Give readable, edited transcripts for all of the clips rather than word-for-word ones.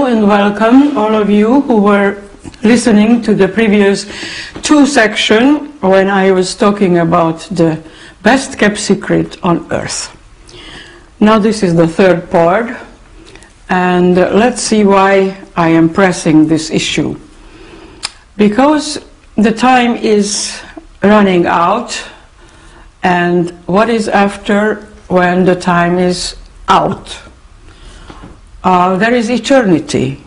Hello and welcome all of you who were listening to the previous two sections when I was talking about the best kept secret on earth. Now this is the third part, and let's see why I am pressing this issue. Because the time is running out, and what is after when the time is out? There is eternity,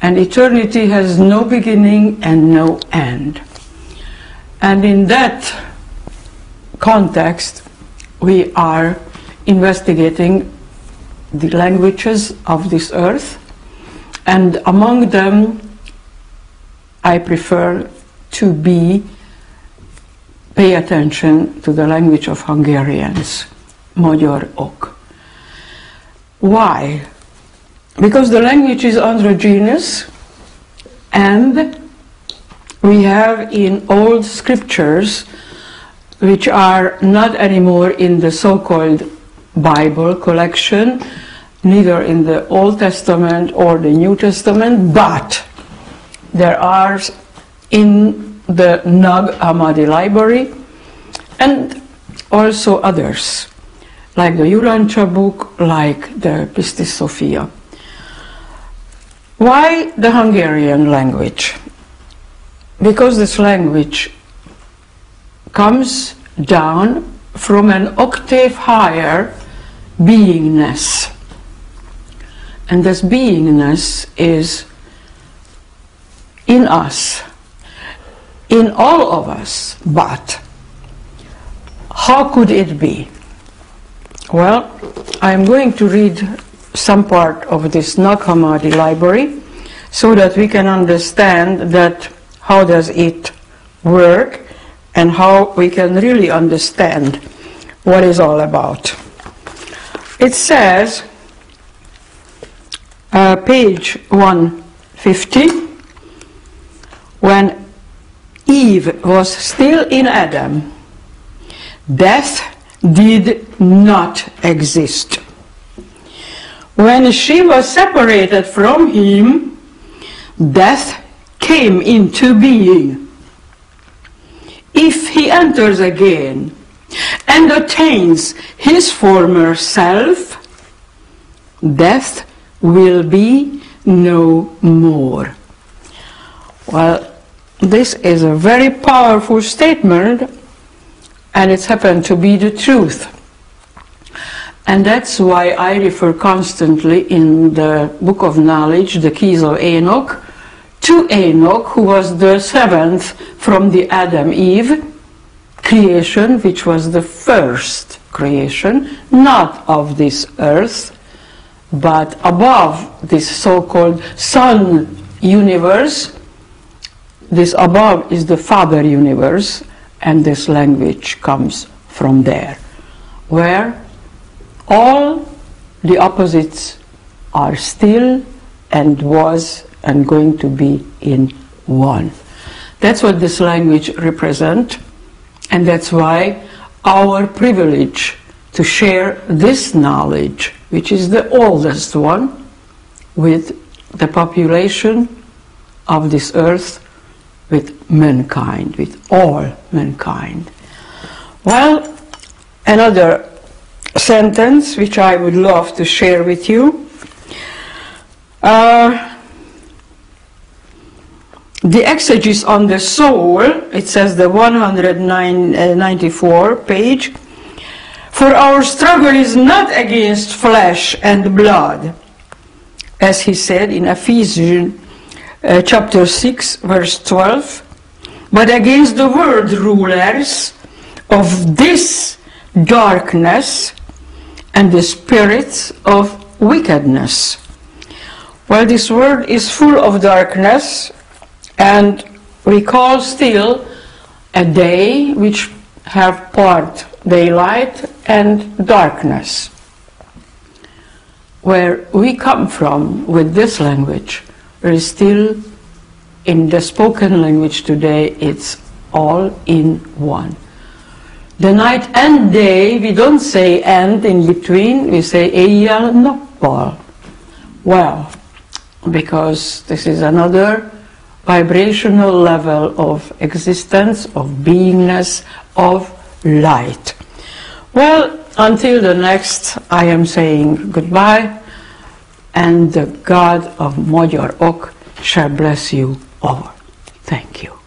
and eternity has no beginning and no end. And in that context, we are investigating the languages of this earth, and among them, I prefer to pay attention to the language of Hungarians, magyarok. Why? Because the language is androgynous, and we have in old scriptures, which are not anymore in the so-called Bible collection, neither in the Old Testament or the New Testament, but there are in the Nag Hammadi library, and also others, like the Jurancsa book, like the Pistis Sophia. Why the Hungarian language? Because this language comes down from an octave higher beingness. And this beingness is in us, in all of us. But how could it be? Well, I'm going to read some part of this Nag Hammadi library so that we can understand that how does it work and how we can really understand what it's all about. It says, page 150, when Eve was still in Adam, death did not exist. When she was separated from him, death came into being. If he enters again and attains his former self, death will be no more. Well, this is a very powerful statement, and it's happened to be the truth. And that's why I refer constantly in the Book of Knowledge, the Keys of Enoch, to Enoch, who was the seventh from the Adam-Eve creation, which was the first creation, not of this earth, but above this so-called sun universe. This above is the Father universe, and this language comes from there, where all the opposites are still and was and going to be in one. That's what this language represents, and that's why our privilege to share this knowledge, which is the oldest one, with the population of this earth, with mankind, with all mankind. Well, another sentence which I would love to share with you. The exegesis on the soul, it says the 194 page, for our struggle is not against flesh and blood, as he said in Ephesians chapter 6 verse 12, but against the world rulers of this darkness and the spirits of wickedness. Well, this world is full of darkness, and recall still a day which have part daylight and darkness. Where we come from with this language, there is still, in the spoken language today, it's all in one. The night and day, we don't say and in between, we say éjjel nappal. Well, because this is another vibrational level of existence, of beingness, of light. Well, until the next, I am saying goodbye, and the God of Magyar Ok shall bless you all. Thank you.